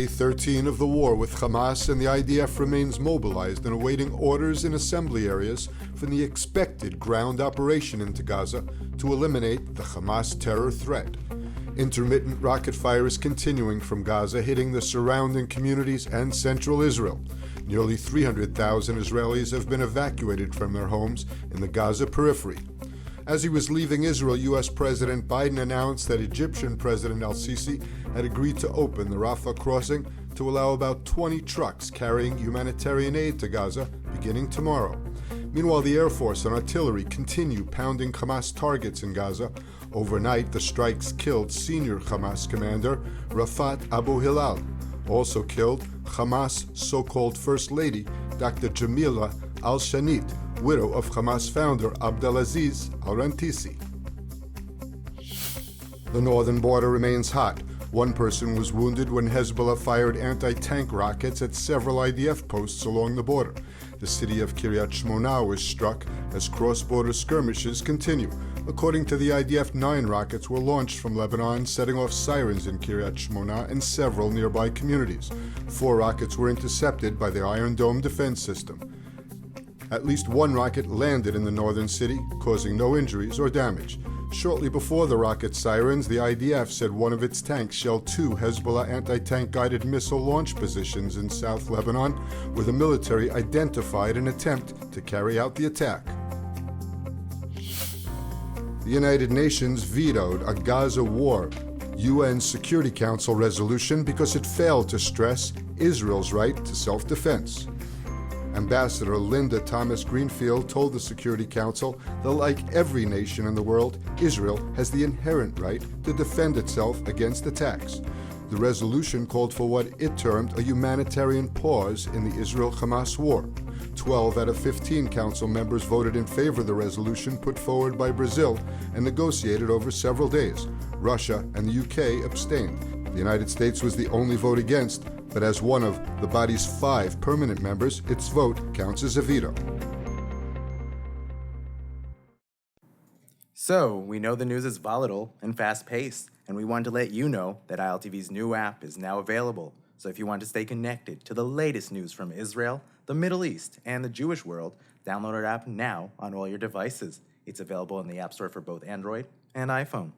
day 13 of the war with Hamas, and the IDF remains mobilized and awaiting orders in assembly areas for the expected ground operation into Gaza to eliminate the Hamas terror threat. Intermittent rocket fire is continuing from Gaza, hitting the surrounding communities and central Israel. Nearly 300,000 Israelis have been evacuated from their homes in the Gaza periphery. As he was leaving Israel, U.S. President Biden announced that Egyptian President al-Sisi had agreed to open the Rafah crossing to allow about 20 trucks carrying humanitarian aid to Gaza beginning tomorrow. Meanwhile, the Air Force and artillery continue pounding Hamas targets in Gaza. Overnight, the strikes killed senior Hamas commander Rafat Abu Hilal. Also killed Hamas so-called First Lady Dr. Jamila al-Shanit, widow of Hamas founder Abdelaziz al-Rantisi. The northern border remains hot. One person was wounded when Hezbollah fired anti-tank rockets at several IDF posts along the border. The city of Kiryat Shmona was struck as cross-border skirmishes continue. According to the IDF, 9 rockets were launched from Lebanon, setting off sirens in Kiryat Shmona and several nearby communities. 4 rockets were intercepted by the Iron Dome defense system. At least 1 rocket landed in the northern city, causing no injuries or damage. Shortly before the rocket sirens, the IDF said one of its tanks shelled 2 Hezbollah anti-tank guided missile launch positions in South Lebanon, where the military identified an attempt to carry out the attack. The United Nations vetoed a Gaza war UN Security Council resolution because it failed to stress Israel's right to self-defense. Ambassador Linda Thomas-Greenfield told the Security Council that, like every nation in the world, Israel has the inherent right to defend itself against attacks. The resolution called for what it termed a humanitarian pause in the Israel-Hamas war. 12 out of 15 council members voted in favor of the resolution put forward by Brazil and negotiated over several days. Russia and the UK abstained. The United States was the only vote against, but as one of the body's 5 permanent members, its vote counts as a veto. So, we know the news is volatile and fast-paced, and we wanted to let you know that ILTV's new app is now available. So if you want to stay connected to the latest news from Israel, the Middle East, and the Jewish world, download our app now on all your devices. It's available in the App Store for both Android and iPhone.